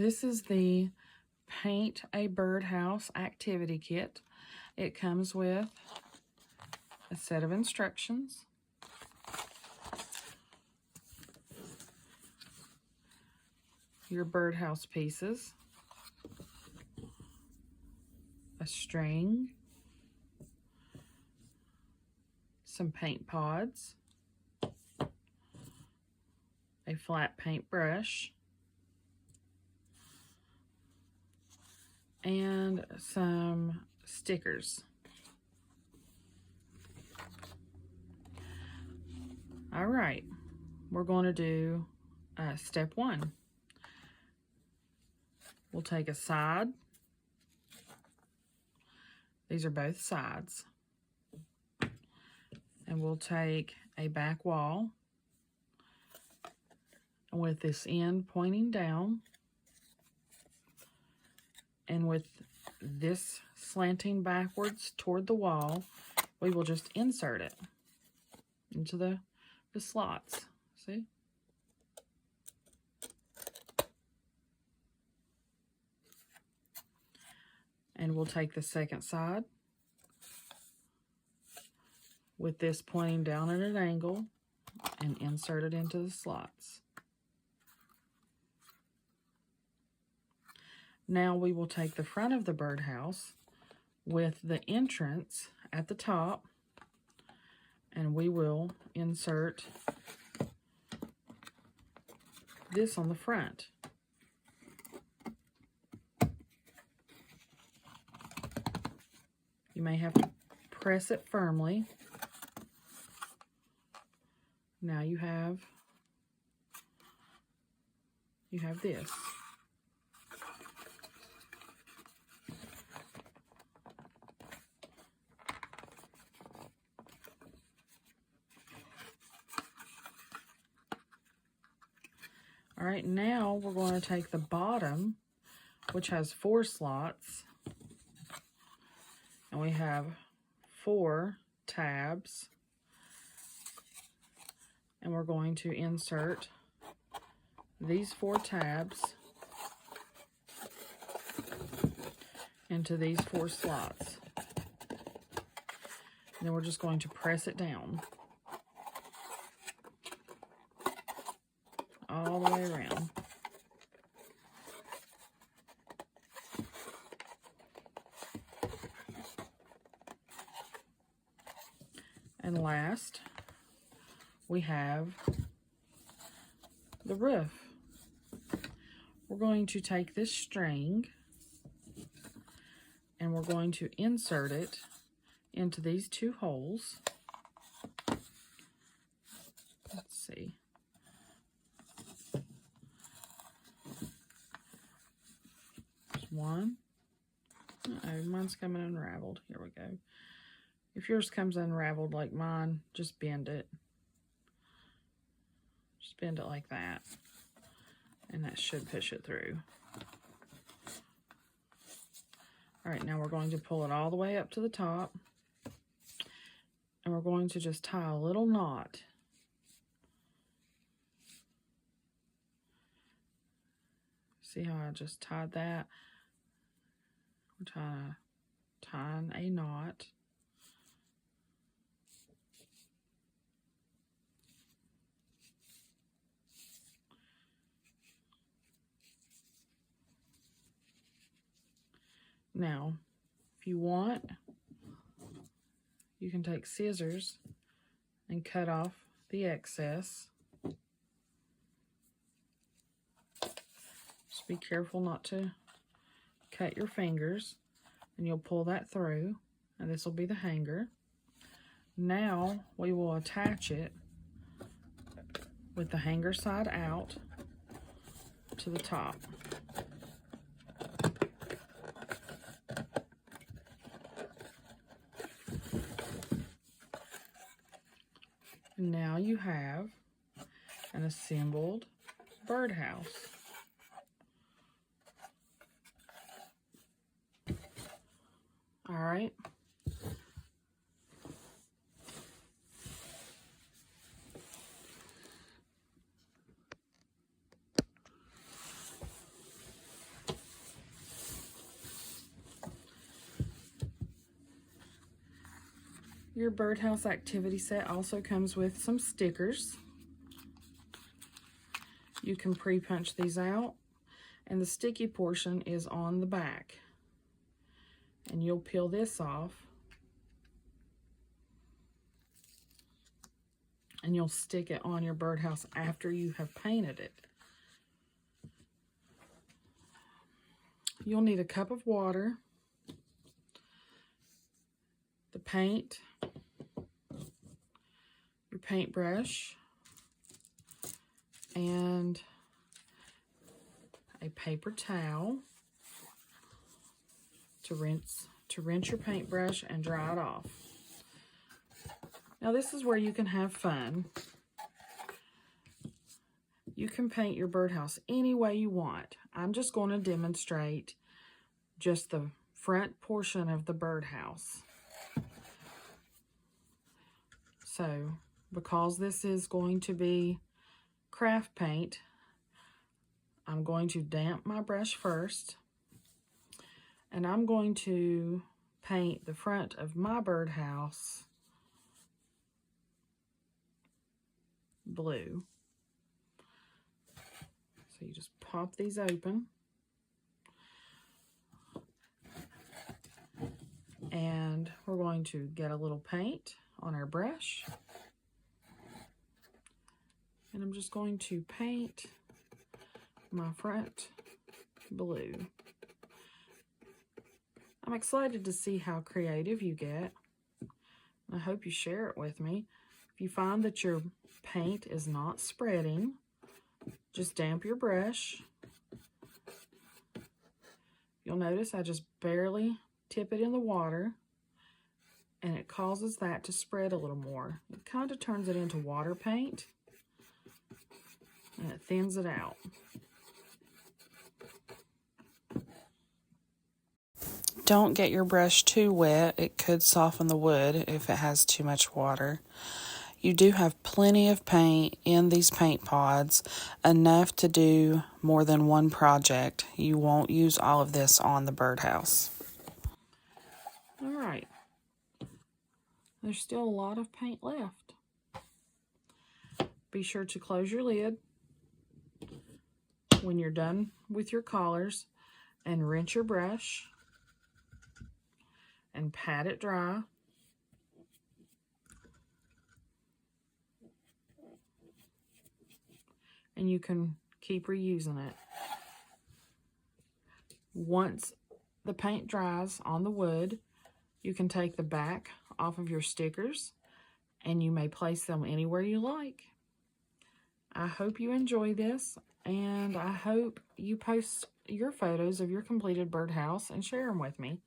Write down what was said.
This is the Paint a Birdhouse activity kit. It comes with a set of instructions, your birdhouse pieces, a string, some paint pods, a flat paintbrush, and some stickers. All right, we're going to do step one. We'll take a side. These are both sides. And we'll take a back wall with this end pointing down, and with this slanting backwards toward the wall, we will just insert it into the slots. See? And we'll take the second side with this pointing down at an angle and insert it into the slots. Now we will take the front of the birdhouse with the entrance at the top, and we will insert this on the front. You may have to press it firmly. Now you have this. All right, now we're going to take the bottom, which has 4 slots, and we have 4 tabs, and we're going to insert these 4 tabs into these 4 slots. And then we're just going to press it down all the way around. And last, we have the roof. We're going to take this string and we're going to insert it into these 2 holes. Let's see. There's one. Uh-oh, mine's coming unraveled. Here we go. If yours comes unraveled like mine, just bend it. Just bend it like that, and that should push it through. All right, now we're going to pull it all the way up to the top, and we're going to just tie a little knot. See how I just tied that? We're tying a knot. Now, if you want, you can take scissors and cut off the excess. Just be careful not to cut your fingers, and you'll pull that through, and this will be the hanger. Now we will attach it with the hanger side out to the top. Now you have an assembled birdhouse. All right. Your birdhouse activity set also comes with some stickers. You can pre-punch these out, and the sticky portion is on the back. And you'll peel this off, and you'll stick it on your birdhouse after you have painted it. You'll need a cup of water, the paint, your paintbrush, and a paper towel to rinse your paintbrush and dry it off. Now this is where you can have fun. You can paint your birdhouse any way you want. I'm just going to demonstrate just the front portion of the birdhouse. So, because this is going to be craft paint, I'm going to damp my brush first, and I'm going to paint the front of my birdhouse blue. So you just pop these open, and we're going to get a little paint on our brush, and I'm just going to paint my front blue. I'm excited to see how creative you get. I hope you share it with me. If you find that your paint is not spreading, just damp your brush. You'll notice I just barely tip it in the water, and it causes that to spread a little more. It kind of turns it into water paint, and it thins it out. Don't get your brush too wet. It could soften the wood if it has too much water. You do have plenty of paint in these paint pods, enough to do more than one project. You won't use all of this on the birdhouse. All right. There's still a lot of paint left. Be sure to close your lid when you're done with your collars, and rinse your brush and pat it dry. And you can keep reusing it. Once the paint dries on the wood, you can take the back off of your stickers, and you may place them anywhere you like. I hope you enjoy this, and I hope you post your photos of your completed birdhouse and share them with me.